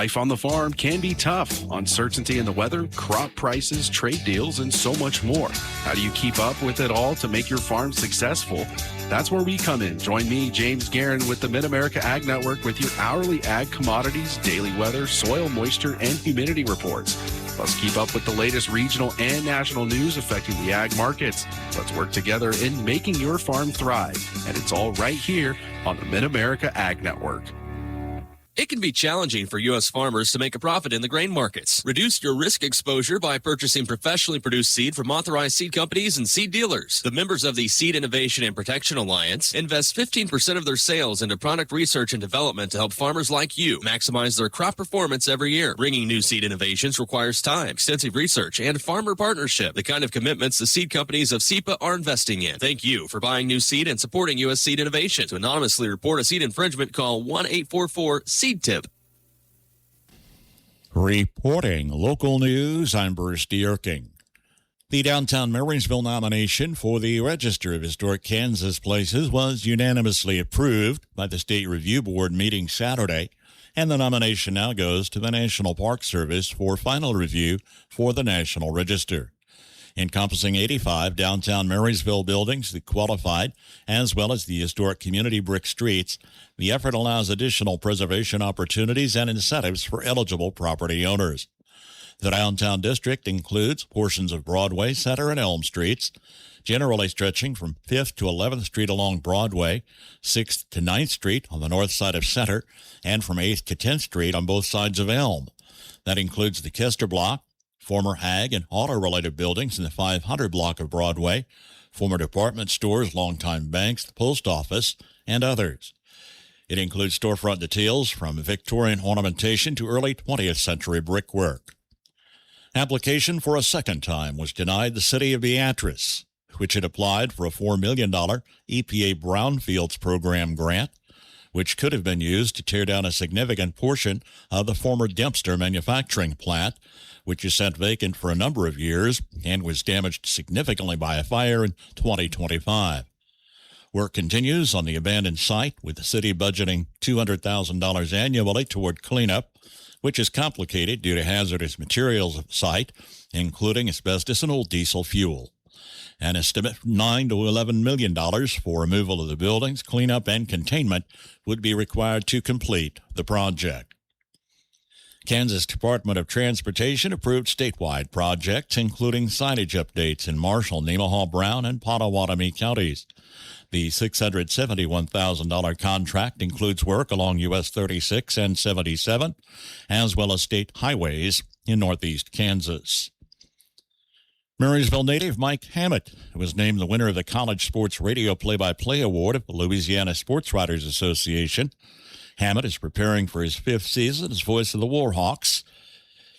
Life on the farm can be tough. Uncertainty in the weather, crop prices, trade deals, and so much more. How do you keep up with it all to make your farm successful? That's where we come in. Join me, James Guerin, with the Mid-America Ag Network with your hourly ag commodities, daily weather, soil moisture, and humidity reports. Plus, keep up with the latest regional and national news affecting the ag markets. Let's work together in making your farm thrive. And it's all right here on the Mid-America Ag Network. It can be challenging for U.S. farmers to make a profit in the grain markets. Reduce your risk exposure by purchasing professionally produced seed from authorized seed companies and seed dealers. The members of the Seed Innovation and Protection Alliance invest 15% of their sales into product research and development to help farmers like you maximize their crop performance every year. Bringing new seed innovations requires time, extensive research, and farmer partnership, the kind of commitments the seed companies of SEPA are investing in. Thank you for buying new seed and supporting U.S. seed innovation. To anonymously report a seed infringement, call 1-844-SEED TIP. Reporting local news, I'm Bruce Dierking. The downtown Marysville nomination for the Register of Historic Kansas Places was unanimously approved by the State Review Board meeting Saturday, and the nomination now goes to the National Park Service for final review for the National Register. Encompassing 85 downtown Marysville buildings that qualified, as well as the historic community brick streets, the effort allows additional preservation opportunities and incentives for eligible property owners. The downtown district includes portions of Broadway, Center, and Elm Streets, generally stretching from 5th to 11th Street along Broadway, 6th to 9th Street on the north side of Center, and from 8th to 10th Street on both sides of Elm. That includes the Kester Block, former ag and auto-related buildings in the 500 block of Broadway, former department stores, longtime banks, the post office, and others. It includes storefront details from Victorian ornamentation to early 20th century brickwork. Application for a second time was denied the city of Beatrice, which had applied for a $4 million EPA Brownfields Program grant, which could have been used to tear down a significant portion of the former Dempster manufacturing plant, which is sat vacant for a number of years and was damaged significantly by a fire in 2025. Work continues on the abandoned site, with the city budgeting $200,000 annually toward cleanup, which is complicated due to hazardous materials at the site, including asbestos and old diesel fuel. An estimate of $9 to $11 million for removal of the buildings, cleanup, and containment would be required to complete the project. Kansas Department of Transportation approved statewide projects, including signage updates in Marshall, Nemaha, Brown, and Pottawatomie counties. The $671,000 contract includes work along US 36 and 77, as well as state highways in northeast Kansas. Marysville native Mike Hammett was named the winner of the College Sports Radio Play-by-Play Award of the Louisiana Sports Writers Association. Hammett is preparing for his 5th season as voice of the Warhawks.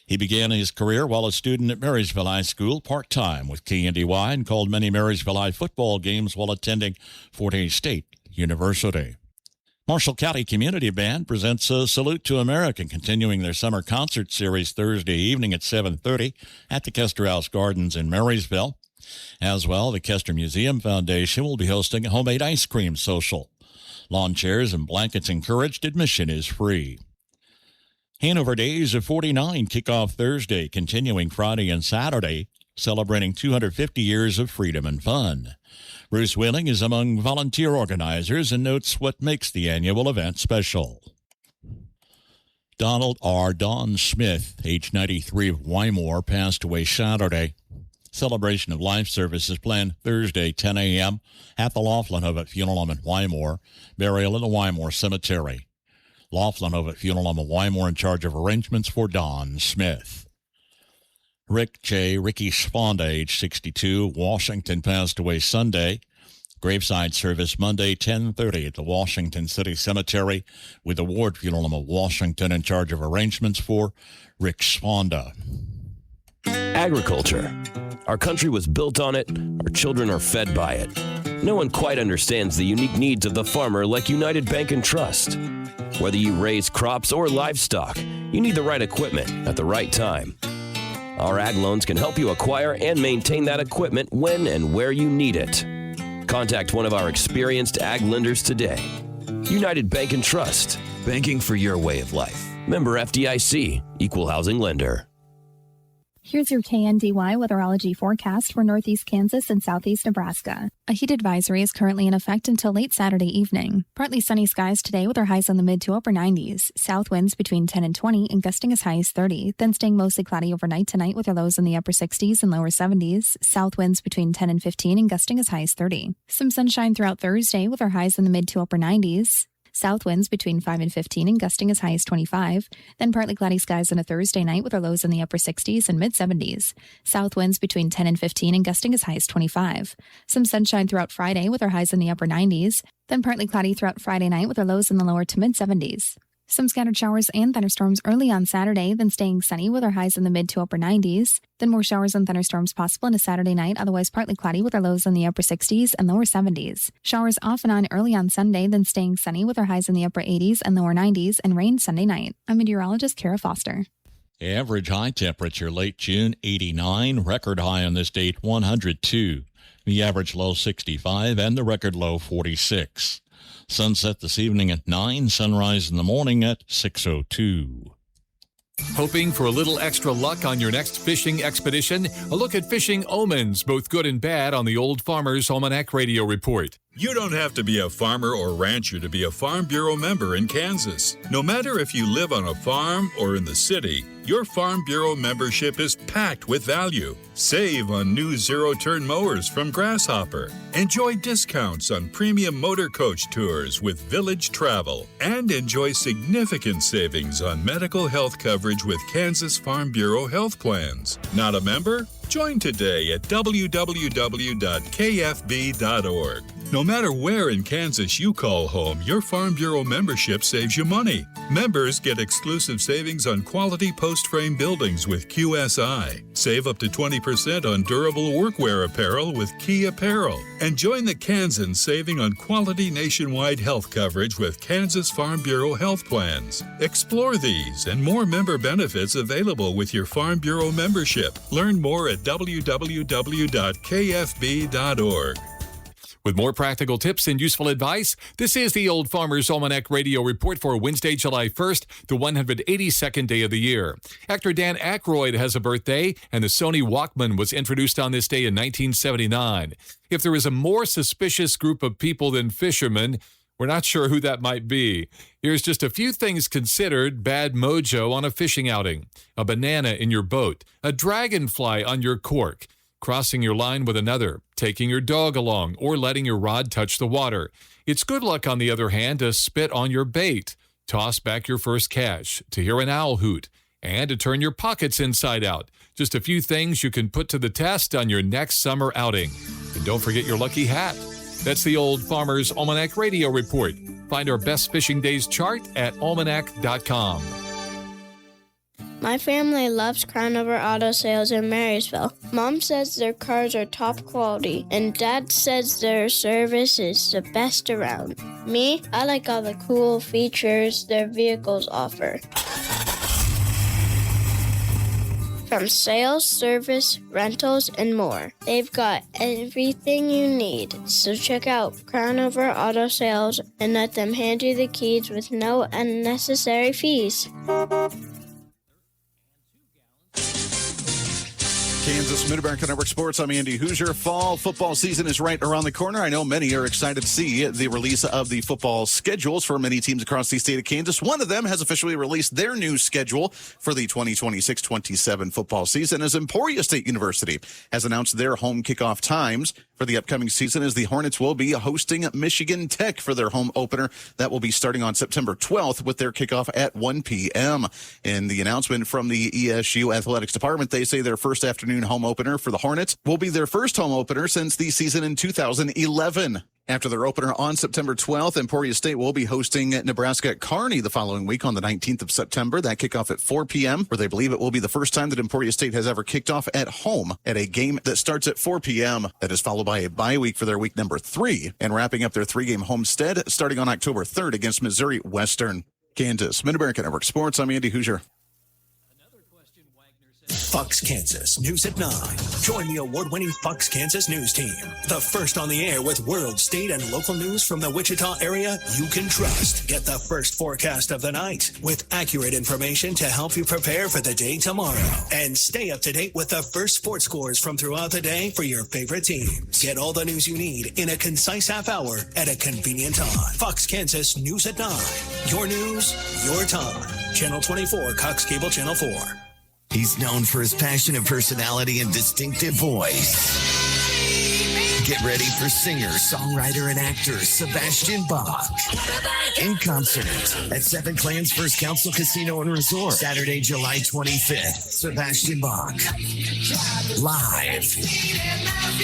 He began his career while a student at Marysville High School part-time with KNDY and called many Marysville High football games while attending Fort Hays State University. Marshall County Community Band presents a Salute to America, continuing their summer concert series Thursday evening at 7:30 at the Kester House Gardens in Marysville. As well, the Kester Museum Foundation will be hosting a homemade ice cream social. Lawn chairs and blankets encouraged. Admission is free. Hanover Days of 49 kick off Thursday, continuing Friday and Saturday, celebrating 250 years of freedom and fun. Bruce Wheeling is among volunteer organizers and notes what makes the annual event special. Donald R. Don Smith, age 93 of Wymore, passed away Saturday. Celebration of life service is planned Thursday, 10 a.m. at the Laughlin-Hovitt Funeral Home in Wymore. Burial in the Wymore Cemetery. Laughlin-Hovitt Funeral Home of Wymore in charge of arrangements for Don Smith. Ricky Sponda, age 62, Washington, passed away Sunday. Graveside service Monday, 10:30 at the Washington City Cemetery, with the Ward Funeral Home of Washington in charge of arrangements for Rick Sponda. Agriculture. Our country was built on it. Our children are fed by it. No one quite understands the unique needs of the farmer like United Bank and Trust. Whether you raise crops or livestock, you need the right equipment at the right time. Our ag loans can help you acquire and maintain that equipment when and where you need it. Contact one of our experienced ag lenders today. United Bank and Trust. Banking for your way of life. Member FDIC, Equal Housing Lender. Here's your KNDY weatherology forecast for northeast Kansas and southeast Nebraska. A heat advisory is currently in effect until late Saturday evening. Partly sunny skies today with our highs in the mid to upper 90s. South winds between 10 and 20 and gusting as high as 30. Then staying mostly cloudy overnight tonight with our lows in the upper 60s and lower 70s. South winds between 10 and 15 and gusting as high as 30. Some sunshine throughout Thursday with our highs in the mid to upper 90s. South winds between 5 and 15 and gusting as high as 25. Then partly cloudy skies on a Thursday night with our lows in the upper 60s and mid 70s. South winds between 10 and 15 and gusting as high as 25. Some sunshine throughout Friday with our highs in the upper 90s. Then partly cloudy throughout Friday night with our lows in the lower to mid 70s. Some scattered showers and thunderstorms early on Saturday, then staying sunny with our highs in the mid to upper 90s. Then more showers and thunderstorms possible into Saturday night, otherwise partly cloudy with our lows in the upper 60s and lower 70s. Showers off and on early on Sunday, then staying sunny with our highs in the upper 80s and lower 90s, and rain Sunday night. I'm meteorologist Kara Foster. Average high temperature late June 89, record high on this date 102. The average low 65 and the record low 46. Sunset this evening at 9, sunrise in the morning at 6:02. Hoping for a little extra luck on your next fishing expedition? A look at fishing omens, both good and bad, on the Old Farmer's Almanac Radio Report. You don't have to be a farmer or rancher to be a Farm Bureau member in Kansas. No matter if you live on a farm or in the city, your Farm Bureau membership is packed with value. Save on new zero-turn mowers from Grasshopper. Enjoy discounts on premium motor coach tours with Village Travel. And enjoy significant savings on medical health coverage with Kansas Farm Bureau health plans. Not a member? Join today at www.kfb.org. No matter where in Kansas you call home, your Farm Bureau membership saves you money. Members get exclusive savings on quality post-frame buildings with QSI. Save up to 20% on durable workwear apparel with Key Apparel. And join the Kansans saving on quality nationwide health coverage with Kansas Farm Bureau health plans. Explore these and more member benefits available with your Farm Bureau membership. Learn more at www.kfb.org. With more practical tips and useful advice, this is the Old Farmer's Almanac Radio Report for Wednesday, July 1st, the 182nd day of the year. Actor Dan Aykroyd has a birthday, and the Sony Walkman was introduced on this day in 1979. If there is a more suspicious group of people than fishermen, we're not sure who that might be. Here's just a few things considered bad mojo on a fishing outing. A banana in your boat, a dragonfly on your cork, crossing your line with another, taking your dog along, or letting your rod touch the water. It's good luck, on the other hand, to spit on your bait, toss back your first catch, to hear an owl hoot, and to turn your pockets inside out. Just a few things you can put to the test on your next summer outing. And don't forget your lucky hat. That's the Old Farmer's Almanac Radio Report. Find our best fishing days chart at almanac.com. My family loves Crown Over Auto Sales in Marysville. Mom says their cars are top quality, and Dad says their service is the best around. Me, I like all the cool features their vehicles offer. From sales, service, rentals, and more. They've got everything you need. So check out Crown Over Auto Sales and let them hand you the keys with no unnecessary fees. Kansas Mid-America Network Sports. I'm Andy Hoosier. Fall football season is right around the corner. I know many are excited to see the release of the football schedules for many teams across the state of Kansas. One of them has officially released their new schedule for the 2026-27 football season, as Emporia State University has announced their home kickoff times for the upcoming season, as the Hornets will be hosting Michigan Tech for their home opener. That will be starting on September 12th with their kickoff at 1 p.m. In the announcement from the ESU Athletics Department, they say their first afternoon home opener for the Hornets will be their first home opener since the season in 2011. After their opener on September 12th, Emporia State will be hosting Nebraska at Kearney the following week on the 19th of September. That kickoff at 4 p.m., where they believe it will be the first time that Emporia State has ever kicked off at home at a game that starts at 4 p.m. That is followed by a bye week for their week number 3, and wrapping up their 3-game homestead starting on October 3rd against Missouri Western. Kansas Mid-America Network Sports, I'm Andy Hoosier. Fox Kansas News at 9. Join the award-winning Fox Kansas News team. The first on the air with world, state, and local news from the Wichita area you can trust. Get the first forecast of the night with accurate information to help you prepare for the day tomorrow. And stay up to date with the first sports scores from throughout the day for your favorite teams. Get all the news you need in a concise half hour at a convenient time. Fox Kansas News at 9. Your news, your time. Channel 24, Cox Cable Channel 4. He's known for his passionate personality and distinctive voice. Get ready for singer, songwriter, and actor Sebastian Bach in concert at Seven Clans First Council Casino and Resort, Saturday, July 25th. Sebastian Bach live.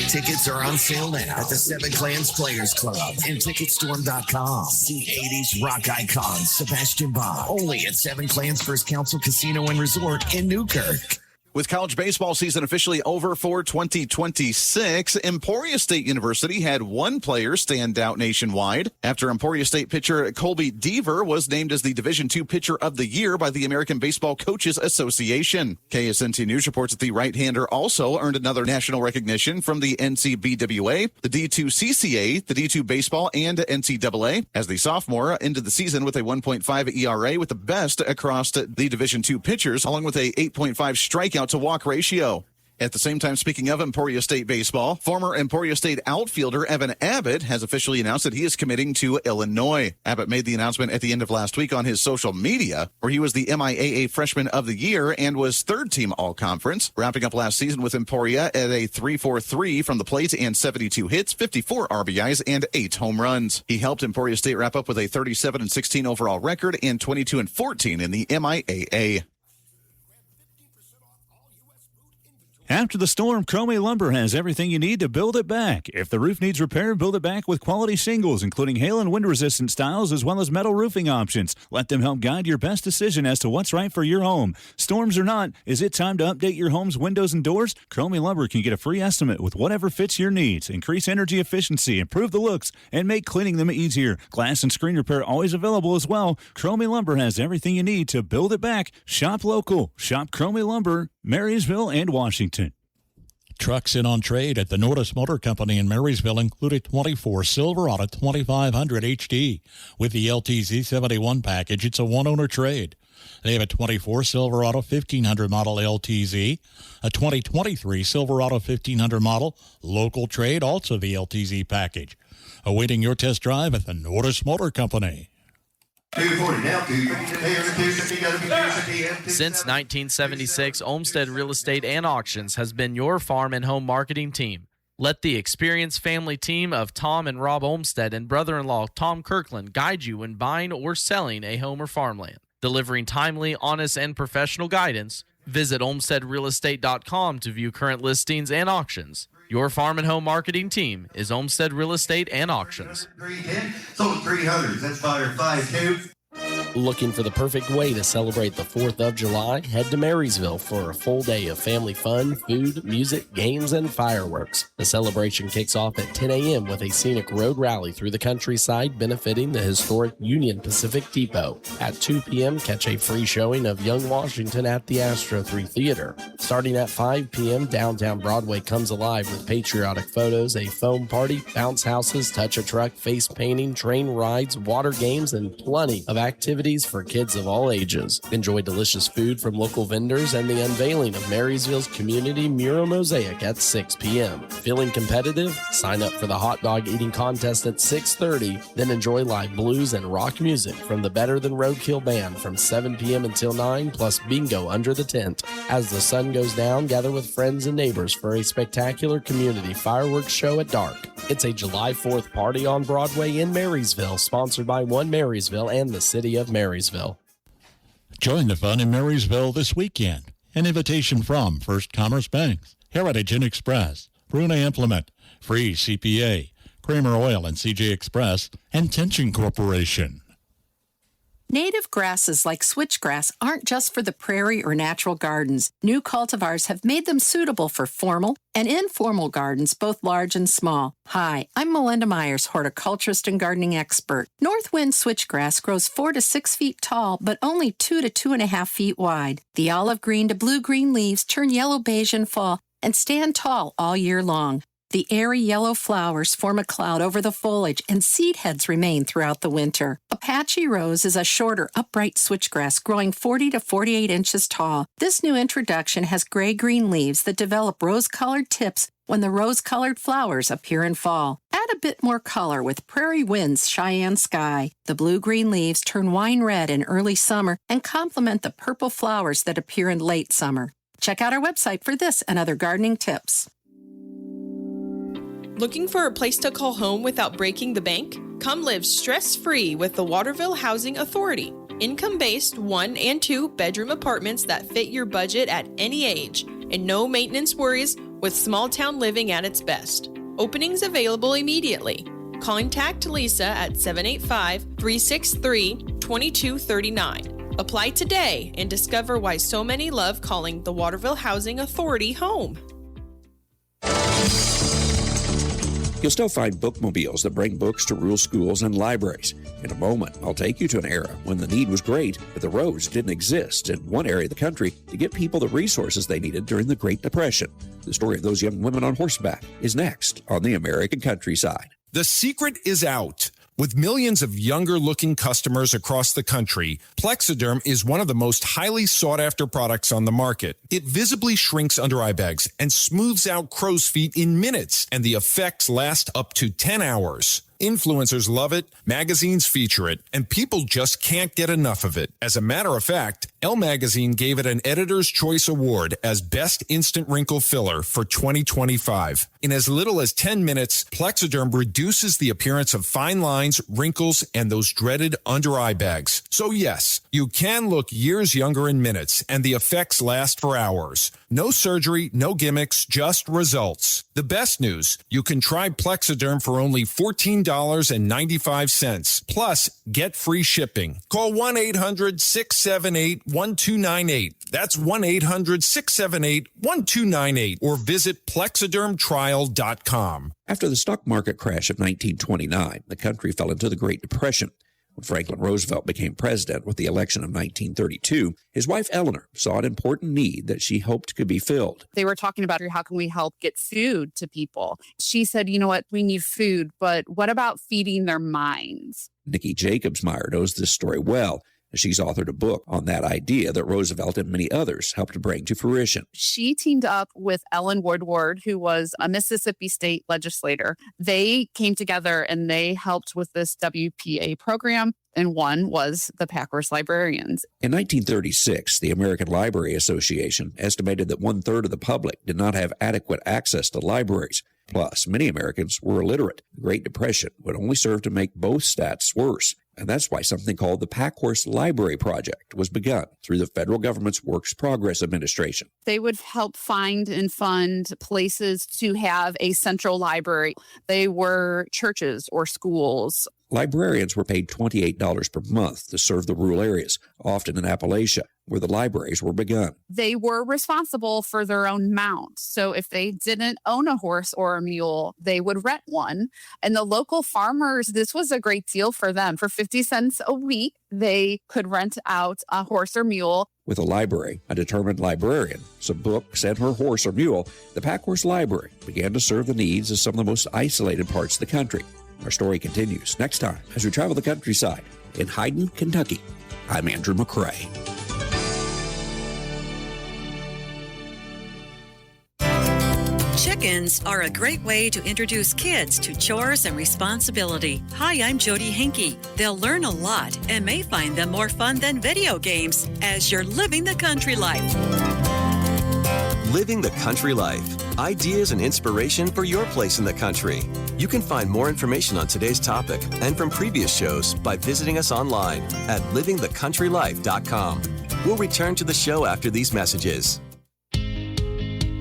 Tickets are on sale now at the Seven Clans Players Club and Ticketstorm.com. See 80s rock icon Sebastian Bach only at Seven Clans First Council Casino and Resort in Newkirk. With college baseball season officially over for 2026, Emporia State University had one player stand out nationwide after Emporia State pitcher Colby Deaver was named as the Division II Pitcher of the Year by the American Baseball Coaches Association. KSNT News reports that the right-hander also earned another national recognition from the NCBWA, the D2CCA, the D2 Baseball, and NCAA, as the sophomore ended the season with a 1.5 ERA with the best across the Division II pitchers, along with a 8.5 strikeout to walk ratio. At the same time, speaking of Emporia State baseball, former Emporia State outfielder Evan Abbott has officially announced that he is committing to Illinois. Abbott made the announcement at the end of last week on his social media, where he was the MIAA Freshman of the Year and was third-team All-Conference, wrapping up last season with Emporia at a 3.43 from the plate and 72 hits, 54 RBIs, and 8 home runs. He helped Emporia State wrap up with a 37-16 overall record and 22-14 in the MIAA. After the storm, Cromie Lumber has everything you need to build it back. If the roof needs repair, build it back with quality shingles, including hail and wind-resistant styles, as well as metal roofing options. Let them help guide your best decision as to what's right for your home. Storms or not, is it time to update your home's windows and doors? Cromie Lumber can get a free estimate with whatever fits your needs. Increase energy efficiency, improve the looks, and make cleaning them easier. Glass and screen repair always available as well. Cromie Lumber has everything you need to build it back. Shop local. Shop Cromie Lumber, Marysville, and Washington. Trucks in on trade at the Nordis Motor Company in Marysville include a 24 Silverado 2500 HD. With the LTZ 71 package, it's a one-owner trade. They have a 24 Silverado 1500 model LTZ, a 2023 Silverado 1500 model local trade, also the LTZ package. Awaiting your test drive at the Nordis Motor Company. Since 1976, Olmsted Real Estate and Auctions has been your farm and home marketing team. Let the experienced family team of Tom and Rob Olmsted and brother-in-law Tom Kirkland guide you when buying or selling a home or farmland. Delivering timely, honest, and professional guidance, visit olmstedrealestate.com to view current listings and auctions. Your farm and home marketing team is Olmsted Real Estate and Auctions. 300, that's fire 5-2. Looking for the perfect way to celebrate the 4th of July? Head to Marysville for a full day of family fun, food, music, games, and fireworks. The celebration kicks off at 10 a.m. with a scenic road rally through the countryside benefiting the historic Union Pacific Depot. At 2 p.m., catch a free showing of Young Washington at the Astro 3 Theater. Starting at 5 p.m., downtown Broadway comes alive with patriotic photos, a foam party, bounce houses, touch a truck, face painting, train rides, water games, and plenty of activities for kids of all ages. Enjoy delicious food from local vendors and the unveiling of Marysville's community mural mosaic at 6 p.m. Feeling competitive? Sign up for the hot dog eating contest at 6:30, then enjoy live blues and rock music from the Better Than Roadkill Band from 7 p.m. until 9, plus bingo under the tent. As the sun goes down, gather with friends and neighbors for a spectacular community fireworks show at dark. It's a July 4th party on Broadway in Marysville, sponsored by One Marysville and the City of Marysville. Join the fun in Marysville this weekend. An invitation from First Commerce Banks, Heritage and Express, Bruna Implement, Free CPA, Kramer Oil and CJ Express, and Tension Corporation. Native grasses like switchgrass aren't just for the prairie or natural gardens. New cultivars have made them suitable for formal and informal gardens, both large and small. Hi, I'm Melinda Myers, horticulturist and gardening expert. Northwind switchgrass grows 4 to 6 feet tall, but only 2 to 2.5 feet wide. The olive green to blue-green leaves turn yellow-beige in fall and stand tall all year long. The airy yellow flowers form a cloud over the foliage, and seed heads remain throughout the winter. Apache rose is a shorter, upright switchgrass growing 40 to 48 inches tall. This new introduction has gray-green leaves that develop rose-colored tips when the rose-colored flowers appear in fall. Add a bit more color with Prairie Wind's Cheyenne Sky. The blue-green leaves turn wine red in early summer and complement the purple flowers that appear in late summer. Check out our website for this and other gardening tips. Looking for a place to call home without breaking the bank? Come live stress-free with the Waterville Housing Authority. Income-based 1 and 2 bedroom apartments that fit your budget at any age, and no maintenance worries with small town living at its best. Openings available immediately. Contact Lisa at 785-363-2239. Apply today and discover why so many love calling the Waterville Housing Authority home. You'll still find bookmobiles that bring books to rural schools and libraries. In a moment, I'll take you to an era when the need was great, but the roads didn't exist in one area of the country to get people the resources they needed during the Great Depression. The story of those young women on horseback is next on the American Countryside. The secret is out. With millions of younger-looking customers across the country, Plexiderm is one of the most highly sought-after products on the market. It visibly shrinks under eye bags and smooths out crow's feet in minutes, and the effects last up to 10 hours. Influencers love it, magazines feature it, and people just can't get enough of it. As a matter of fact, Elle Magazine gave it an Editor's Choice Award as Best Instant Wrinkle Filler for 2025. In as little as 10 minutes, Plexiderm reduces the appearance of fine lines, wrinkles, and those dreaded under-eye bags. So yes, you can look years younger in minutes, and the effects last for hours. No surgery, no gimmicks, just results. The best news, you can try Plexiderm for only $14.95. Plus, get free shipping. Call 1-800-678-1298. That's 1-800-678-1298. Or visit plexidermtrial.com. After the stock market crash of 1929, the country fell into the Great Depression. When Franklin Roosevelt became president with the election of 1932, his wife Eleanor saw an important need that she hoped could be filled. They were talking about how can we help get food to people. She said, you know what, we need food, but what about feeding their minds? Nikki Jacobsmeyer knows this story well. She's authored a book on that idea that Roosevelt and many others helped to bring to fruition. She teamed up with Ellen Woodward, who was a Mississippi state legislator. They came together and they helped with this WPA program, and one was the Packhorse Librarians. In 1936, the American Library Association estimated that 1/3 of the public did not have adequate access to libraries. Plus, many Americans were illiterate. The Great Depression would only serve to make both stats worse. And that's why something called the Packhorse Library Project was begun through the federal government's Works Progress Administration. They would help find and fund places to have a central library. They were churches or schools. Librarians were paid $28 per month to serve the rural areas, often in Appalachia, where the libraries were begun. They were responsible for their own mount. So if they didn't own a horse or a mule, they would rent one. And the local farmers, this was a great deal for them. For 50 cents a week, they could rent out a horse or mule. With a library, a determined librarian, some books, and her horse or mule, the Packhorse Library began to serve the needs of some of the most isolated parts of the country. Our story continues next time as we travel the countryside in Hayden, Kentucky. I'm Andrew McCrae. Chickens are a great way to introduce kids to chores and responsibility. Hi, I'm Jody Hinkey. They'll learn a lot and may find them more fun than video games as you're living the country life. Living the Country Life. Ideas and inspiration for your place in the country. You can find more information on today's topic and from previous shows by visiting us online at livingthecountrylife.com. We'll return to the show after these messages.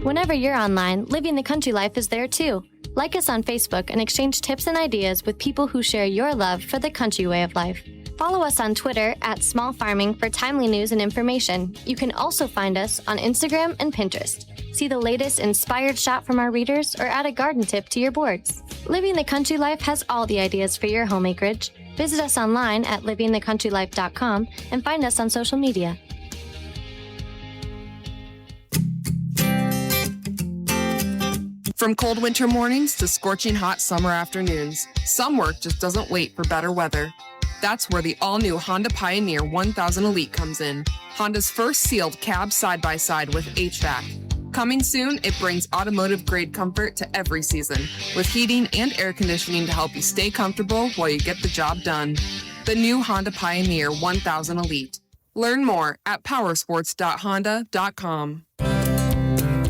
Whenever you're online, Living the Country Life is there too. Like us on Facebook and exchange tips and ideas with people who share your love for the country way of life. Follow us on Twitter at Small Farming for timely news and information. You can also find us on Instagram and Pinterest. See the latest inspired shot from our readers or add a garden tip to your boards. Living the Country Life has all the ideas for your home acreage. Visit us online at livingthecountrylife.com and find us on social media. From cold winter mornings to scorching hot summer afternoons, some work just doesn't wait for better weather. That's where the all-new Honda Pioneer 1000 Elite comes in. Honda's first sealed cab side-by-side with HVAC. Coming soon, it brings automotive-grade comfort to every season, with heating and air conditioning to help you stay comfortable while you get the job done. The new Honda Pioneer 1000 Elite. Learn more at powersports.honda.com.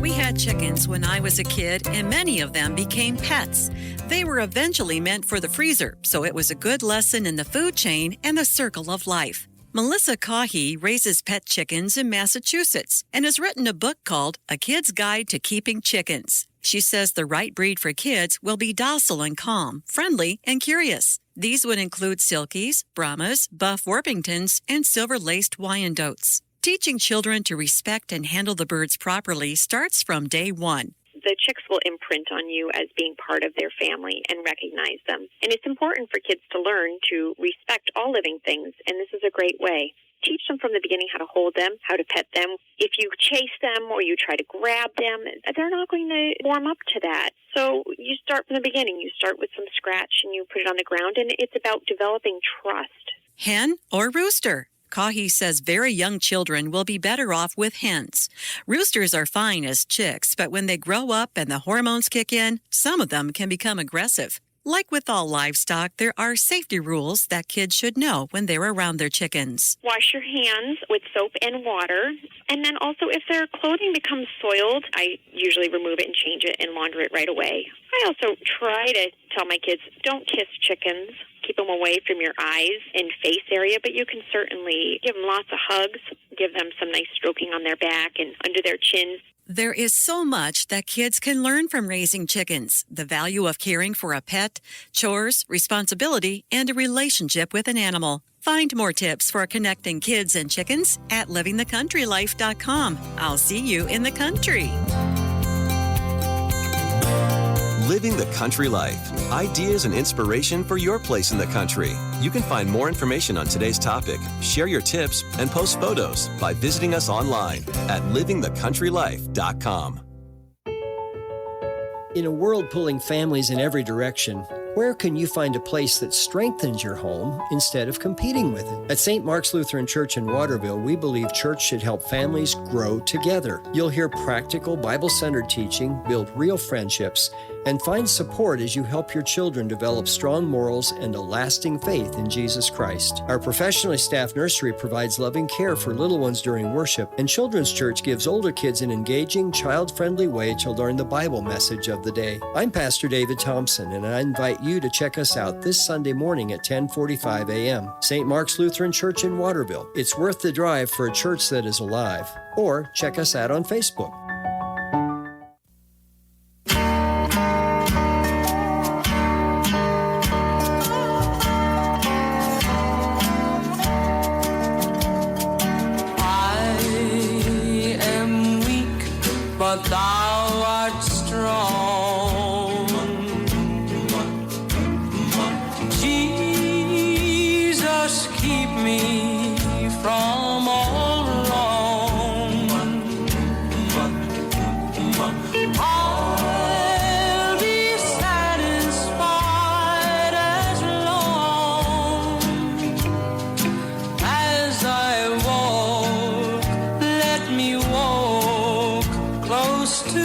We had chickens when I was a kid, and many of them became pets. They were eventually meant for the freezer, so it was a good lesson in the food chain and the circle of life. Melissa Cahy raises pet chickens in Massachusetts and has written a book called A Kid's Guide to Keeping Chickens. She says the right breed for kids will be docile and calm, friendly and curious. These would include Silkies, Brahmas, Buff Orpingtons, and Silver-Laced Wyandottes. Teaching children to respect and handle the birds properly starts from day one. The chicks will imprint on you as being part of their family and recognize them. And it's important for kids to learn to respect all living things, and this is a great way. Teach them from the beginning how to hold them, how to pet them. If you chase them or you try to grab them, they're not going to warm up to that. So you start from the beginning. You start with some scratch and you put it on the ground, and it's about developing trust. Hen or rooster? Cahy says very young children will be better off with hens. Roosters are fine as chicks, but when they grow up and the hormones kick in, some of them can become aggressive. Like with all livestock, there are safety rules that kids should know when they're around their chickens. Wash your hands with soap and water. And then also, if their clothing becomes soiled, I usually remove it and change it and launder it right away. I also try to tell my kids, don't kiss chickens. Keep them away from your eyes and face area, but you can certainly give them lots of hugs, give them some nice stroking on their back and under their chins. There is so much that kids can learn from raising chickens. The value of caring for a pet, chores, responsibility, and a relationship with an animal. Find more tips for connecting kids and chickens at livingthecountrylife.com. I'll see you in the country. Living the Country Life. Ideas and inspiration for your place in the country. You can find more information on today's topic, share your tips, and post photos by visiting us online at livingthecountrylife.com. In a world pulling families in every direction, where can you find a place that strengthens your home instead of competing with it? At St. Mark's Lutheran Church in Waterville, we believe church should help families grow together. You'll hear practical, Bible-centered teaching, build real friendships, and find support as you help your children develop strong morals and a lasting faith in Jesus Christ. Our professionally staffed nursery provides loving care for little ones during worship, and Children's Church gives older kids an engaging, child-friendly way to learn the Bible message of the day. I'm Pastor David Thompson, and I invite you to check us out this Sunday morning at 10:45 a.m. St. Mark's Lutheran Church in Waterville. It's worth the drive for a church that is alive. Or check us out on Facebook. But thou art strong. Jesus, keep me from all wrong. I'll be satisfied as long as I walk. Let me walk close to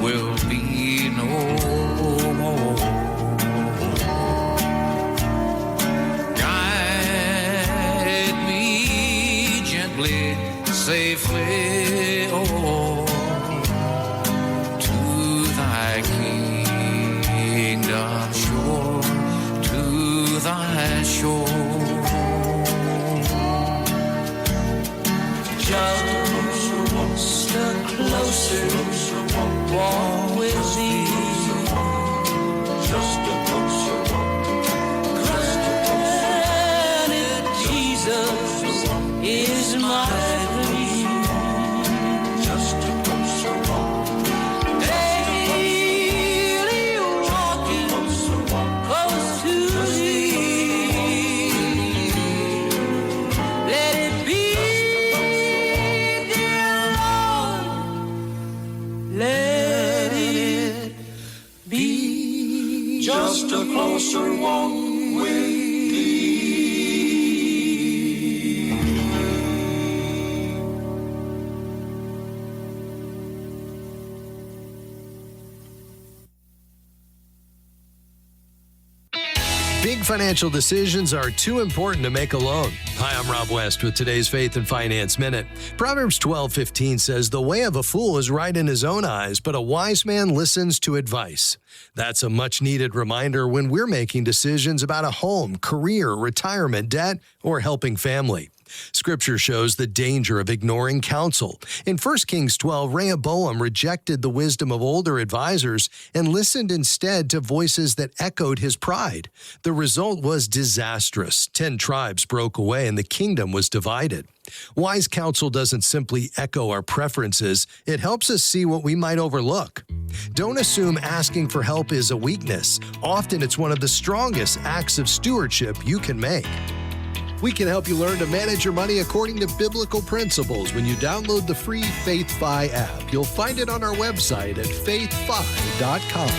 will be no more. Guide me gently, safely, oh, to thy kingdom shore, to thy shore. Just a closer walk with thee. Just a closer walk. Granted, Jesus is my dream. Just a closer walk. Daily walking close to thee. Let it be, dear Lord. Let it be. Just a closer walk with thee. Big financial decisions are too important to make alone. Hi, I'm Rob West with today's Faith and Finance Minute. Proverbs 12:15 says, "The way of a fool is right in his own eyes, but a wise man listens to advice." That's a much-needed reminder when we're making decisions about a home, career, retirement, debt, or helping family. Scripture shows the danger of ignoring counsel. In 1 Kings 12, Rehoboam rejected the wisdom of older advisors and listened instead to voices that echoed his pride. The result was disastrous. 10 tribes broke away and the kingdom was divided. Wise counsel doesn't simply echo our preferences, it helps us see what we might overlook. Don't assume asking for help is a weakness. Often it's one of the strongest acts of stewardship you can make. We can help you learn to manage your money according to biblical principles when you download the free FaithFi app. You'll find it on our website at faithfi.com.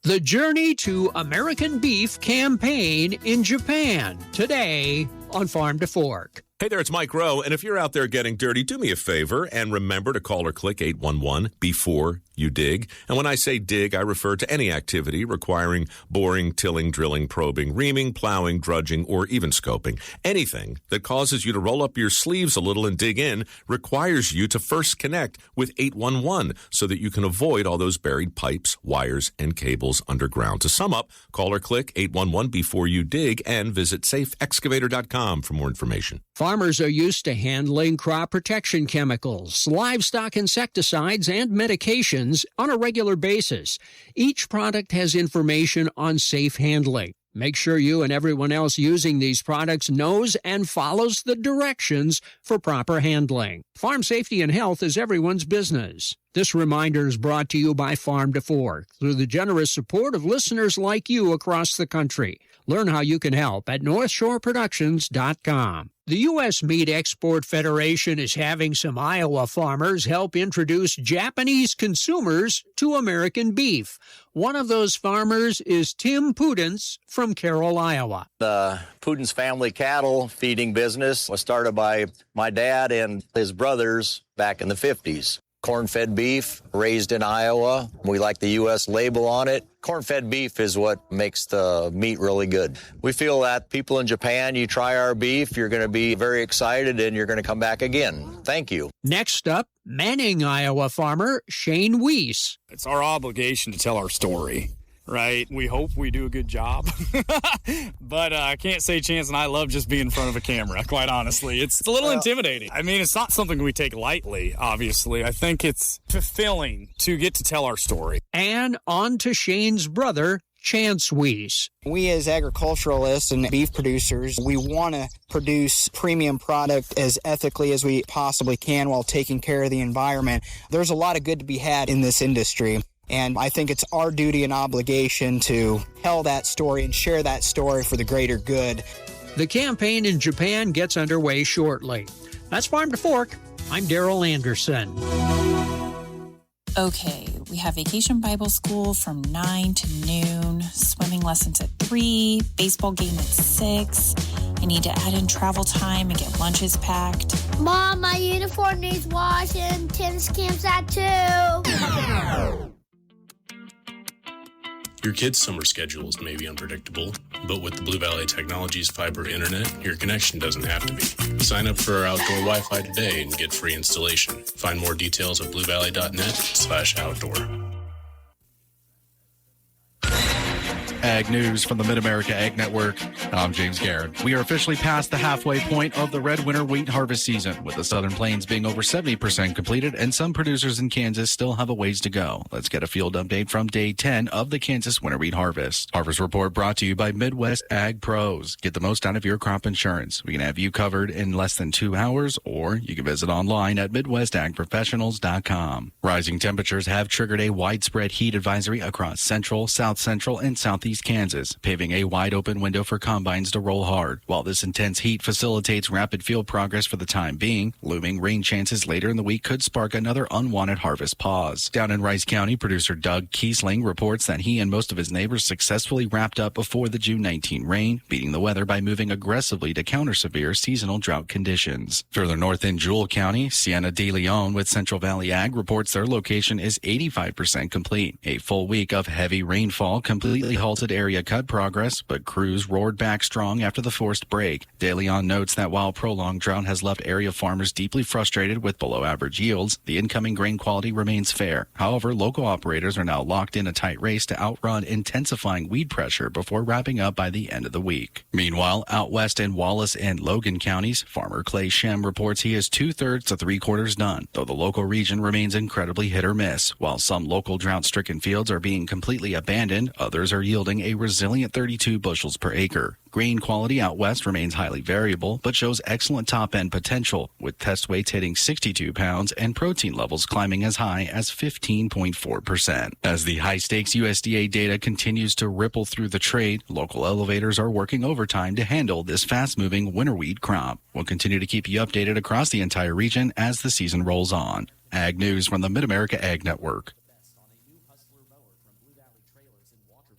The Journey to American Beef campaign in Japan, today on Farm to Fork. Hey there, it's Mike Rowe, and if you're out there getting dirty, do me a favor and remember to call or click 811 before you dig. And when I say dig, I refer to any activity requiring boring, tilling, drilling, probing, reaming, plowing, drudging, or even scoping. Anything that causes you to roll up your sleeves a little and dig in requires you to first connect with 811 so that you can avoid all those buried pipes, wires, and cables underground. To sum up, call or click 811 before you dig and visit safeexcavator.com for more information. Farmers are used to handling crop protection chemicals, livestock insecticides, and medications on a regular basis. Each product has information on safe handling. Make sure you and everyone else using these products knows and follows the directions for proper handling. Farm safety and health is everyone's business. This reminder is brought to you by Farm to Fork through the generous support of listeners like you across the country. Learn how you can help at NorthshoreProductions.com. The U.S. Meat Export Federation is having some Iowa farmers help introduce Japanese consumers to American beef. One of those farmers is Tim Pudens from Carroll, Iowa. The Pudens family cattle feeding business was started by my dad and his brothers back in the 50s. Corn-fed beef, raised in Iowa. We like the U.S. label on it. Corn-fed beef is what makes the meat really good. We feel that people in Japan, you try our beef, you're going to be very excited and you're going to come back again. Thank you. Next up, Manning, Iowa farmer Shane Weiss. It's our obligation to tell our story, right? We hope we do a good job, but I can't say Chance and I love just being in front of a camera, quite honestly. It's a little intimidating. I mean, it's not something we take lightly, obviously. I think it's fulfilling to get to tell our story. And on to Shane's brother, Chance Weiss. We as agriculturalists and beef producers, we want to produce premium product as ethically as we possibly can while taking care of the environment. There's a lot of good to be had in this industry. And I think it's our duty and obligation to tell that story and share that story for the greater good. The campaign in Japan gets underway shortly. That's Farm to Fork. I'm Daryl Anderson. Okay, we have Vacation Bible School from 9 to noon, swimming lessons at 3, baseball game at 6. I need to add in travel time and get lunches packed. Mom, my uniform needs washing. Tennis camp's at 2. Your kids' summer schedules may be unpredictable, but with the Blue Valley Technologies fiber internet, your connection doesn't have to be. Sign up for our outdoor Wi-Fi today and get free installation. Find more details at bluevalley.net/outdoor. Ag News from the Mid-America Ag Network. I'm James Garrett. We are officially past the halfway point of the red winter wheat harvest season, with the Southern Plains being over 70% completed, and some producers in Kansas still have a ways to go. Let's get a field update from day 10 of the Kansas winter wheat harvest. Harvest report brought to you by Midwest Ag Pros. Get the most out of your crop insurance. We can have you covered in less than 2 hours, or you can visit online at MidwestAgProfessionals.com. Rising temperatures have triggered a widespread heat advisory across central, south central, and southeast Kansas, paving a wide open window for combines to roll hard. While this intense heat facilitates rapid field progress for the time being, looming rain chances later in the week could spark another unwanted harvest pause. Down in Rice County, producer Doug Kiesling reports that he and most of his neighbors successfully wrapped up before the June 19 rain, beating the weather by moving aggressively to counter severe seasonal drought conditions. Further north in Jewell County, Sienna de Leon with Central Valley Ag reports their location is 85% complete. A full week of heavy rainfall completely halted area cut progress, but crews roared back strong after the forced break. De Leon notes that while prolonged drought has left area farmers deeply frustrated with below average yields, the incoming grain quality remains fair. However, local operators are now locked in a tight race to outrun intensifying weed pressure before wrapping up by the end of the week. Meanwhile, out west in Wallace and Logan counties, farmer Clay Shem reports he is 2/3 to 3/4 done, though the local region remains incredibly hit or miss. While some local drought-stricken fields are being completely abandoned, others are yielding a resilient 32 bushels per acre. Grain quality out west remains highly variable, but shows excellent top-end potential, with test weights hitting 62 pounds and protein levels climbing as high as 15.4%. As the high-stakes USDA data continues to ripple through the trade, local elevators are working overtime to handle this fast-moving winter wheat crop. We'll continue to keep you updated across the entire region as the season rolls on. Ag News from the Mid-America Ag Network.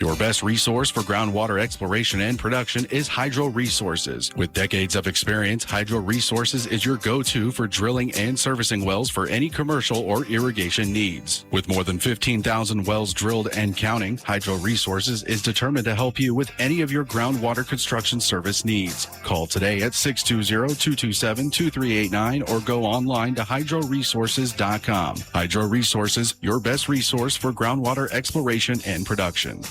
Your best resource for groundwater exploration and production is Hydro Resources. With decades of experience, Hydro Resources is your go-to for drilling and servicing wells for any commercial or irrigation needs. With more than 15,000 wells drilled and counting, Hydro Resources is determined to help you with any of your groundwater construction service needs. Call today at 620-227-2389 or go online to hydroresources.com. Hydro Resources, your best resource for groundwater exploration and production.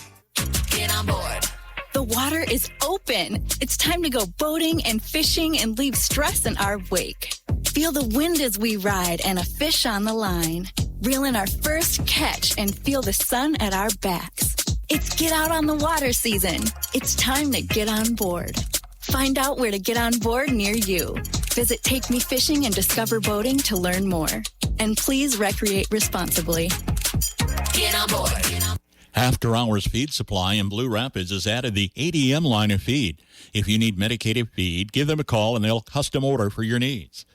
Get on board. The water is open. It's time to go boating and fishing and leave stress in our wake. Feel the wind as we ride and a fish on the line. Reel in our first catch and feel the sun at our backs. It's get out on the water season. It's time to get on board. Find out where to get on board near you. Visit Take Me Fishing and Discover Boating to learn more. And please recreate responsibly. Get on board. After Hours Feed Supply in Blue Rapids has added the ADM line of feed. If you need medicated feed, give them a call and they'll custom order for your needs.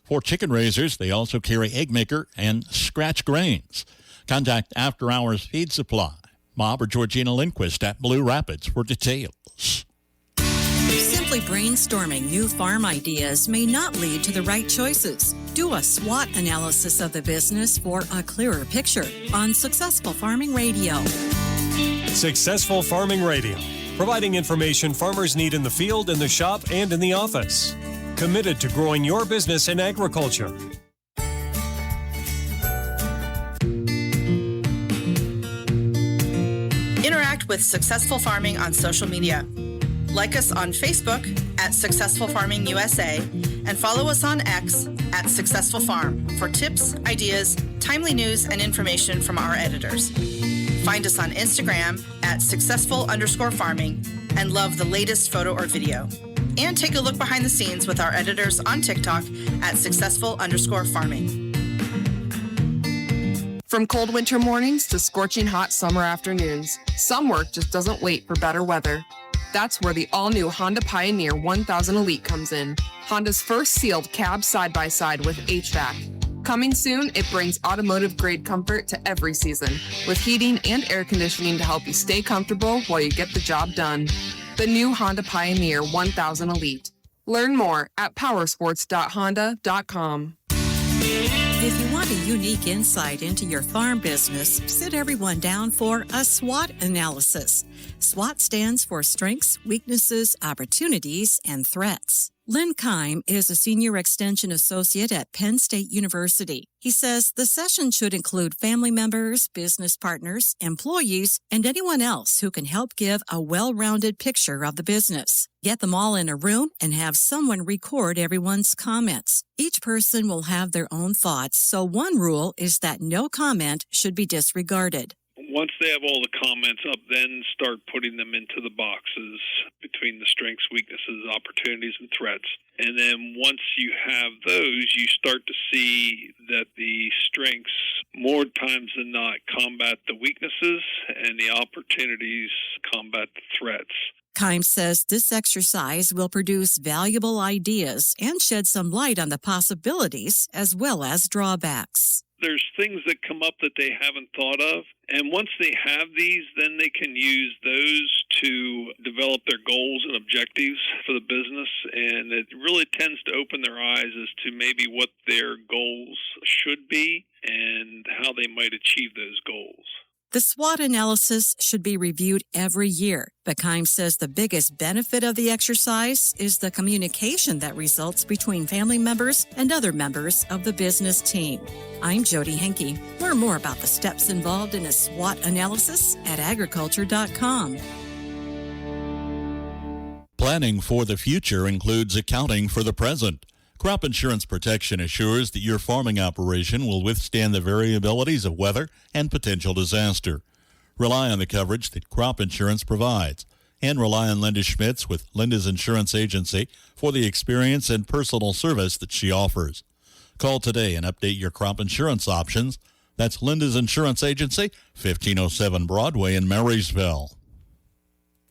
For chicken raisers, they also carry Egg Maker and Scratch Grains. Contact After Hours Feed Supply. Bob or Georgina Lindquist at Blue Rapids for details. Simply brainstorming new farm ideas may not lead to the right choices. Do a SWOT analysis of the business for a clearer picture on Successful Farming Radio. Successful Farming Radio, providing information farmers need in the field, in the shop, and in the office. Committed to growing your business in agriculture. Interact with Successful Farming on social media. Like us on Facebook at Successful Farming USA and follow us on X at Successful Farm for tips, ideas, timely news, and information from our editors. Find us on Instagram at successful_farming and love the latest photo or video. And take a look behind the scenes with our editors on TikTok at successful_farming. From cold winter mornings to scorching hot summer afternoons, some work just doesn't wait for better weather. That's where the all-new Honda Pioneer 1000 Elite comes in. Honda's first sealed cab side-by-side with HVAC. Coming soon, it brings automotive-grade comfort to every season, with heating and air conditioning to help you stay comfortable while you get the job done. The new Honda Pioneer 1000 Elite. Learn more at powersports.honda.com. If you want want a unique insight into your farm business, sit everyone down for a SWOT analysis. SWOT stands for Strengths, Weaknesses, Opportunities, and Threats. Lynn Keim is a Senior Extension Associate at Penn State University. He says the session should include family members, business partners, employees, and anyone else who can help give a well-rounded picture of the business. Get them all in a room and have someone record everyone's comments. Each person will have their own thoughts, so one rule is that no comment should be disregarded. Once they have all the comments up, then start putting them into the boxes between the strengths, weaknesses, opportunities, and threats. And then once you have those, you start to see that the strengths, more times than not, combat the weaknesses, and the opportunities combat the threats. Keim says this exercise will produce valuable ideas and shed some light on the possibilities as well as drawbacks. There's things that come up that they haven't thought of, and once they have these, then they can use those to develop their goals and objectives for the business, and it really tends to open their eyes as to maybe what their goals should be and how they might achieve those goals. The SWOT analysis should be reviewed every year, but Keim says the biggest benefit of the exercise is the communication that results between family members and other members of the business team. I'm Jody Henke. Learn more about the steps involved in a SWOT analysis at agriculture.com. Planning for the future includes accounting for the present. Crop insurance protection assures that your farming operation will withstand the variabilities of weather and potential disaster. Rely on the coverage that crop insurance provides, and rely on Linda Schmitz with Linda's Insurance Agency for the experience and personal service that she offers. Call today and update your crop insurance options. That's Linda's Insurance Agency, 1507 Broadway in Marysville.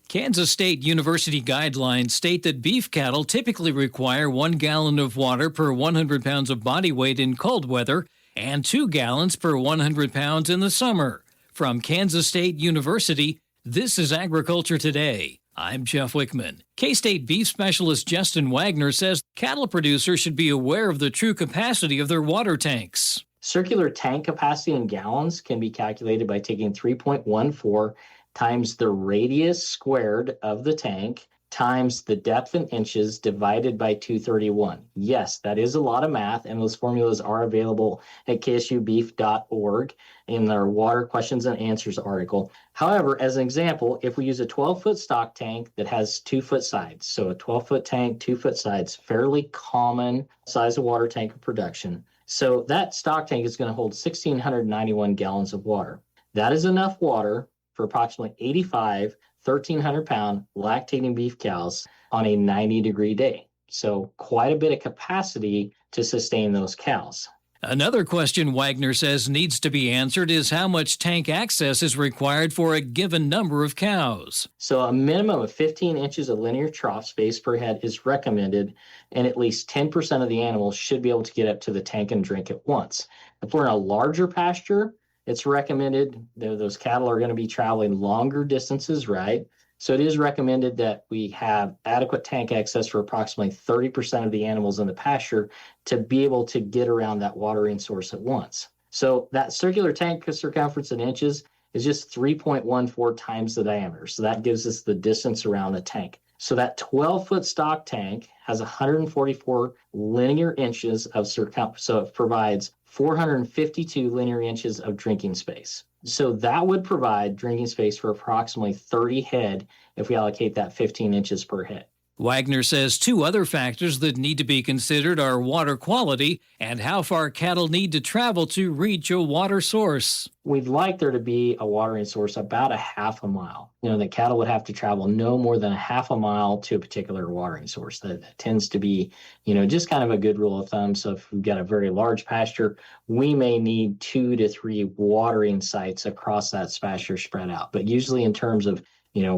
Kansas State University guidelines state that beef cattle typically require 1 gallon of water per 100 pounds of body weight in cold weather and 2 gallons per 100 pounds in the summer. From Kansas State University, this is Agriculture Today. I'm Jeff Wickman. K-State beef specialist Justin Wagner says cattle producers should be aware of the true capacity of their water tanks. Circular tank capacity in gallons can be calculated by taking 3.14 times the radius squared of the tank times the depth in inches divided by 231. Yes, that is a lot of math, and those formulas are available at ksubeef.org in their Water Questions and Answers article. However, as an example, if we use a 12-foot stock tank that has 2-foot sides, so a 12-foot tank, 2-foot sides, fairly common size of water tank of production. So that stock tank is going to hold 1,691 gallons of water. That is enough water for approximately 85 1,300-pound lactating beef cows on a 90-degree day. So quite a bit of capacity to sustain those cows. Another question Wagner says needs to be answered is how much tank access is required for a given number of cows. So a minimum of 15 inches of linear trough space per head is recommended, and at least 10% of the animals should be able to get up to the tank and drink at once. If we're in a larger pasture, it's recommended that those cattle are going to be traveling longer distances, right? So it is recommended that we have adequate tank access for approximately 30% of the animals in the pasture to be able to get around that watering source at once. So that circular tank circumference in inches is just 3.14 times the diameter. So that gives us the distance around the tank. So that 12-foot stock tank has 144 linear inches of circumference. So it provides 452 linear inches of drinking space. So that would provide drinking space for approximately 30 head if we allocate that 15 inches per head. Wagner says two other factors that need to be considered are water quality and how far cattle need to travel to reach a water source. We'd like there to be a watering source about a half a mile. The cattle would have to travel no more than a half a mile to a particular watering source. That tends to be, just kind of a good rule of thumb. So if we've got a very large pasture, we may need 2 to 3 watering sites across that pasture spread out. But usually in terms of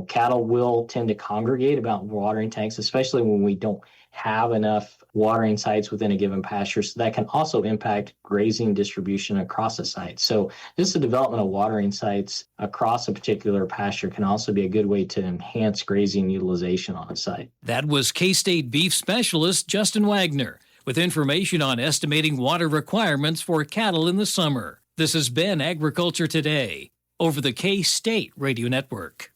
cattle will tend to congregate about watering tanks, especially when we don't have enough watering sites within a given pasture. So that can also impact grazing distribution across a site. So just the development of watering sites across a particular pasture can also be a good way to enhance grazing utilization on a site. That was K-State beef specialist Justin Wagner. with information on estimating water requirements for cattle in the summer. This has been Agriculture Today over the K-State Radio Network.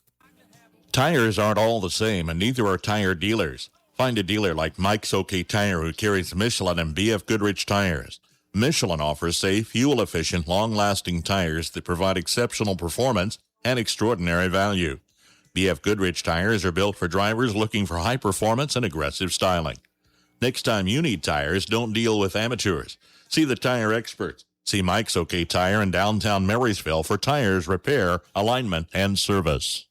Tires aren't all the same, and neither are tire dealers. Find a dealer like Mike's OK Tire who carries Michelin and BF Goodrich tires. Michelin offers safe, fuel-efficient, long-lasting tires that provide exceptional performance and extraordinary value. BF Goodrich tires are built for drivers looking for high performance and aggressive styling. Next time you need tires, don't deal with amateurs. See the tire experts. See Mike's OK Tire in downtown Marysville for tires, repair, alignment, and service.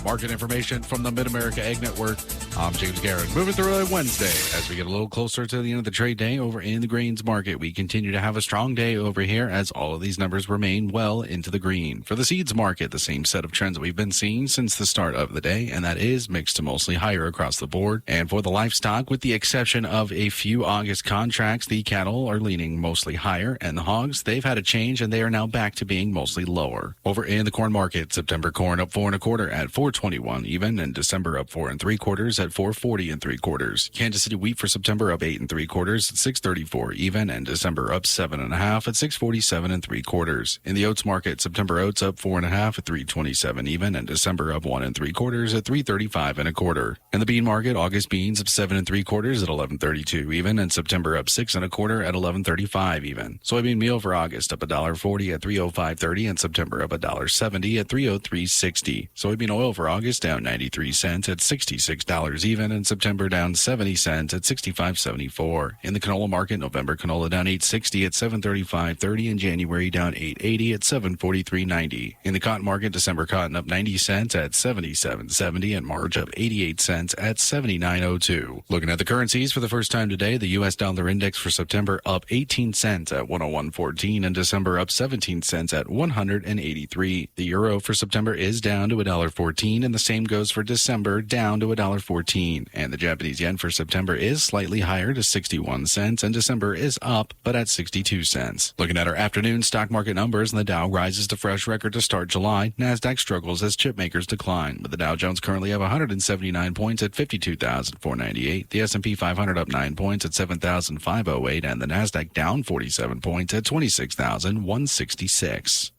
Market information from the Mid-America Ag Network. I'm James Garrett. Moving through a Wednesday as we get a little closer to the end of the trade day over in the grains market. We continue to have a strong day over here as all of these numbers remain well into the green. For the seeds market, the same set of trends that we've been seeing since the start of the day, and that is mixed to mostly higher across the board. And for the livestock, with the exception of a few August contracts, the cattle are leaning mostly higher, and the hogs, they've had a change and they are now back to being mostly lower. Over in the corn market, September corn up 4 1/4 at $4.21 even, and December up 4 3/4 at $4.40 3/4. Kansas City wheat for September up 8 3/4 at $6.34 even, and December up 7 1/2 at $6.47 3/4. In the oats market, September oats up 4 1/2 at $3.27 even, and December up 1 3/4 at $3.35 1/4. In the bean market, August beans up 7 3/4 at $11.32 even, and September up 6 1/4 at $11.35 even. Soybean meal for August up $1.40 at $3.0530, and September up $1.70 at $3.0360. Soybean oil for August down 93 cents at $66 even, and September down 70 cents at $65.74. In the canola market, November canola down $8.60 at $735.30, and January down $8.80 at $743.90. In the cotton market, December cotton up 90 cents at $77.70, and March up 88 cents at $79.02. Looking at the currencies for the first time today, the U.S. dollar index for September up 18 cents at 101.14, and December up 17 cents at 183. The euro for September is down to $1.14, and the same goes for December, down to $1.14. And the Japanese yen for September is slightly higher to 61 cents, and December is up, but at 62 cents. Looking at our afternoon stock market numbers, and the Dow rises to fresh record to start July. NASDAQ struggles as chip makers decline, with the Dow Jones currently up 179 points at 52,498. The S&P 500 up 9 points at 7,508, and the NASDAQ down 47 points at 26,166.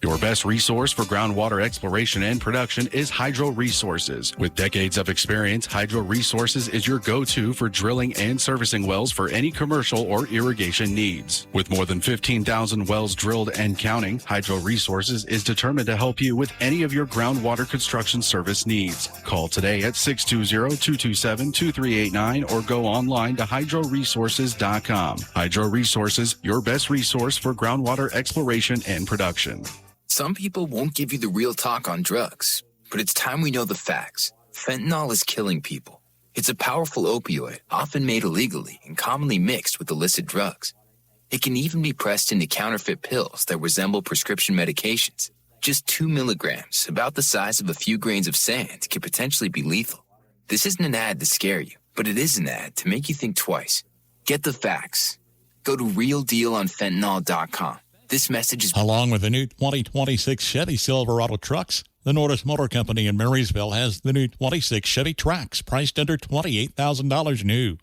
Your best resource for groundwater exploration and production is Hydro Resources. With decades of experience, Hydro Resources is your go-to for drilling and servicing wells for any commercial or irrigation needs. With more than 15,000 wells drilled and counting, Hydro Resources is determined to help you with any of your groundwater construction service needs. Call today at 620-227-2389 or go online to hydroresources.com. Hydro Resources, your best resource for groundwater exploration and production. Some people won't give you the real talk on drugs, but it's time we know the facts. Fentanyl is killing people. It's a powerful opioid, often made illegally and commonly mixed with illicit drugs. It can even be pressed into counterfeit pills that resemble prescription medications. Just 2 milligrams, about the size of a few grains of sand, can potentially be lethal. This isn't an ad to scare you, but it is an ad to make you think twice. Get the facts. Go to realdealonfentanyl.com. This message is... Along with the new 2026 Chevy Silverado trucks, the Nordis Motor Company in Marysville has the new 26 Chevy Trax priced under $28,000 new.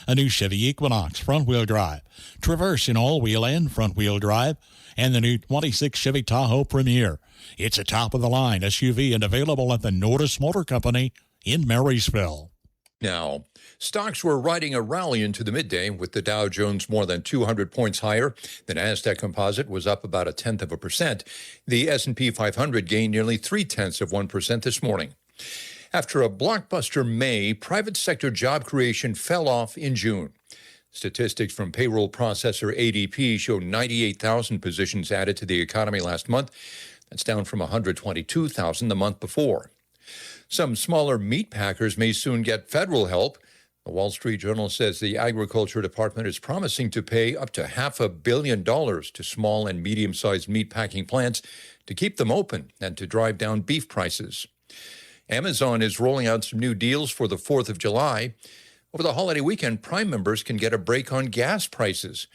A new Chevy Equinox front-wheel drive, Traverse in all-wheel and front-wheel drive, and the new 26 Chevy Tahoe Premier. It's a top-of-the-line SUV and available at the Nordis Motor Company in Marysville. Now, stocks were riding a rally into the midday with the Dow Jones more than 200 points higher. The NASDAQ composite was up about 0.1%. The S&P 500 gained nearly 0.3% this morning. After a blockbuster May, private sector job creation fell off in June. Statistics from payroll processor ADP show 98,000 positions added to the economy last month. That's down from 122,000 the month before. Some smaller meat packers may soon get federal help. The Wall Street Journal says the Agriculture Department is promising to pay up to $500 million to small and medium-sized meat packing plants to keep them open and to drive down beef prices. Amazon is rolling out some new deals for the 4th of July. Over the holiday weekend, Prime members can get a break on gas prices.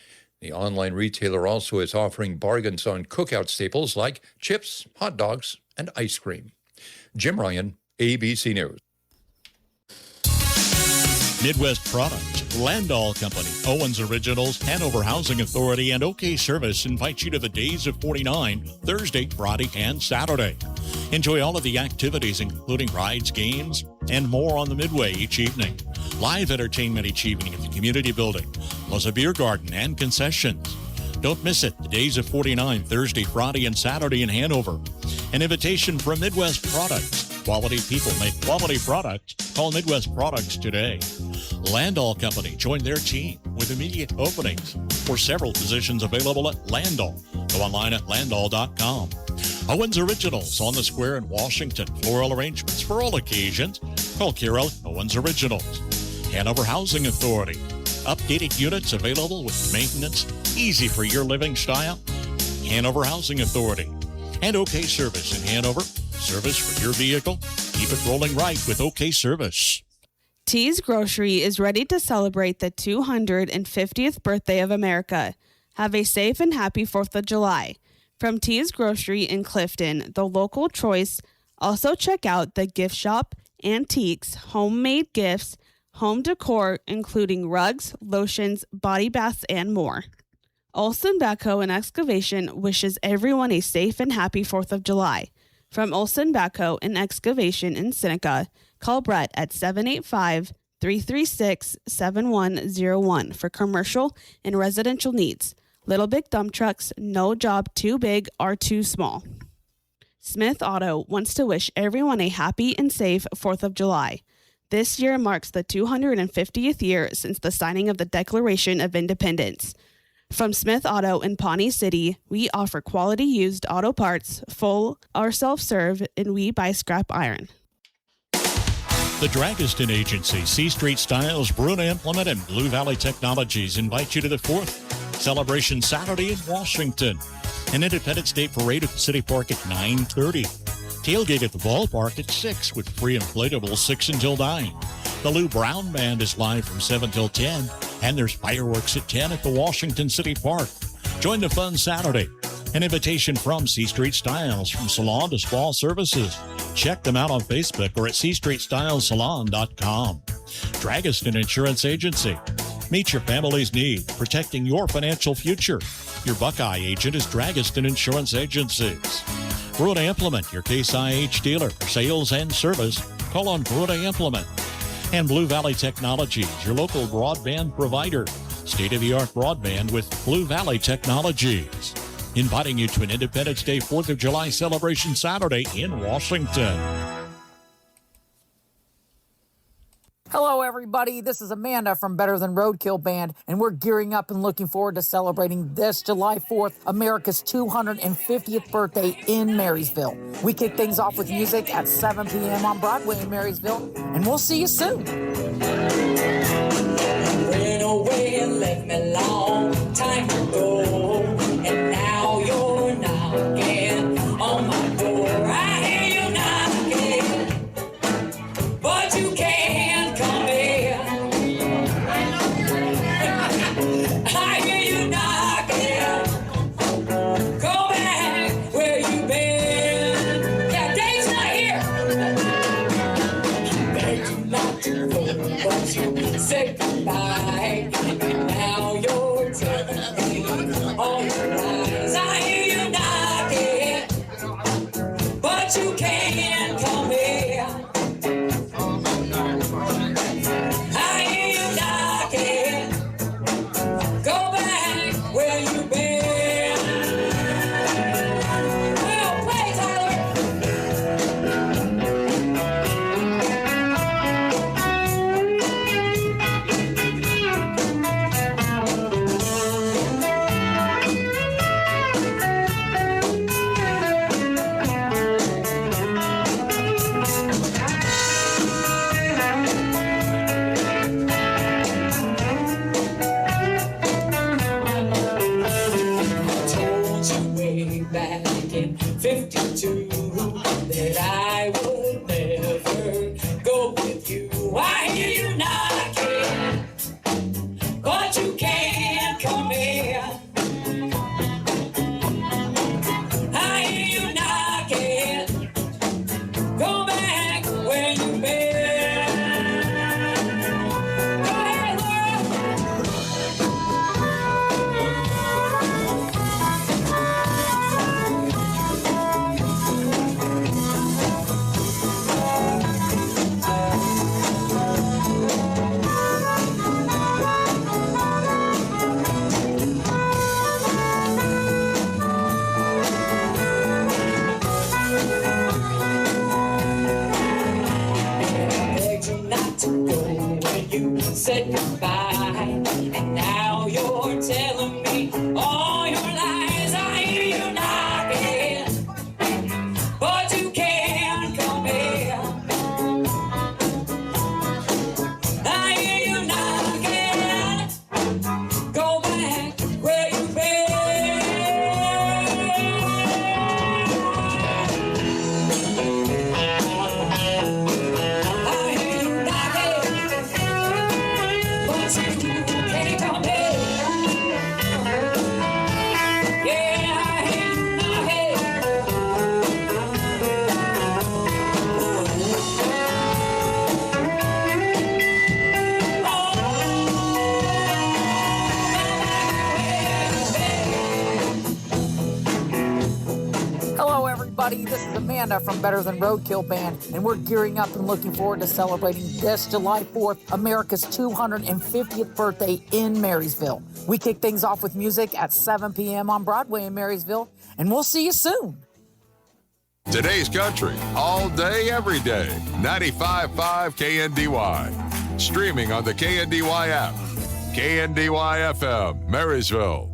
The online retailer also is offering bargains on cookout staples like chips, hot dogs, and ice cream. Jim Ryan, ABC News. Midwest Products, Landall Company, Owens Originals, Hanover Housing Authority, and OK Service invite you to the Days of 49, Thursday, Friday, and Saturday. Enjoy all of the activities, including rides, games, and more on the Midway each evening. Live entertainment each evening at the community building, plus a beer garden and concessions. Don't miss it. The Days of 49, Thursday, Friday, and Saturday in Hanover. An invitation from Midwest Products. Quality people make quality products. Call Midwest Products today. Landall Company joined their team with immediate openings for several positions available at Landall. Go online at landall.com. Owens Originals on the Square in Washington. Floral arrangements for all occasions. Call Carol Owens Originals. Hanover Housing Authority. Updated units available with maintenance. Easy for your living style. Hanover Housing Authority. And OK Service in Hanover. Service for your vehicle. Keep it rolling right with OK Service. Tees Grocery is ready to celebrate the 250th birthday of America. Have a safe and happy 4th of July. From Tees Grocery in Clifton, the local choice. Also check out the gift shop, antiques, homemade gifts, home decor, including rugs, lotions, body baths, and more. Olson Backhoe and Excavation wishes everyone a safe and happy 4th of July. From Olson Backhoe and Excavation in Seneca, call Brett at 785-336-7101 for commercial and residential needs. Little big dump trucks, no job too big or too small. Smith Auto wants to wish everyone a happy and safe 4th of July. This year marks the 250th year since the signing of the Declaration of Independence. From Smith Auto in Pawnee City, we offer quality used auto parts, full or self-serve, and we buy scrap iron. The Dragiston Agency, C Street Styles, Bruna Implement, and Blue Valley Technologies invite you to the 4th Celebration Saturday in Washington. An Independence Day parade at the City Park at 9:30. Tailgate at the ballpark at 6 with free inflatables 6 until 9. The Lou Brown Band is live from 7 till 10, and there's fireworks at 10 at the Washington City Park. Join the fun Saturday. An invitation from C Street Styles, from salon to spa services. Check them out on Facebook or at cstreetstylessalon.com. Dragiston Insurance Agency. Meet your family's need, protecting your financial future. Your Buckeye agent is Dragiston Insurance Agencies. Bruna Implement, your Case IH dealer, sales and service. Call on Bruna Implement. And Blue Valley Technologies, your local broadband provider. State-of-the-art broadband with Blue Valley Technologies. Inviting you to an Independence Day 4th of July celebration Saturday in Washington. Hello, everybody. This is Amanda from Better Than Roadkill Band, and we're gearing up and looking forward to celebrating this July 4th, America's 250th birthday in Marysville. We kick things off with music at 7 p.m. on Broadway in Marysville, and we'll see you soon. Ran away and left me long time ago, and now you're knocking on my door. I hear you knocking, but you can't come in. I hear you knocking, go back where you've been. Yeah, Dave's not here. Begged you not to go, but you said goodbye, and now you're telling me all your lies. I hear you knocking, but you can't come here. I hear you knocking, go back where you've been. Well, play, Tyler. I told you way back in 52 that I would never go with you. I hear you knocking, but you can't come here. I hear you knocking, go back where you've been. everybody. This is Amanda from Better Than Roadkill Band, and we're gearing up and looking forward to celebrating this July 4th, America's 250th birthday in Marysville. We kick things off with music at 7 p.m. on Broadway in Marysville, and we'll see you soon. Today's country, all day, every day. 95.5 KNDY. Streaming on the KNDY app. KNDY FM, Marysville.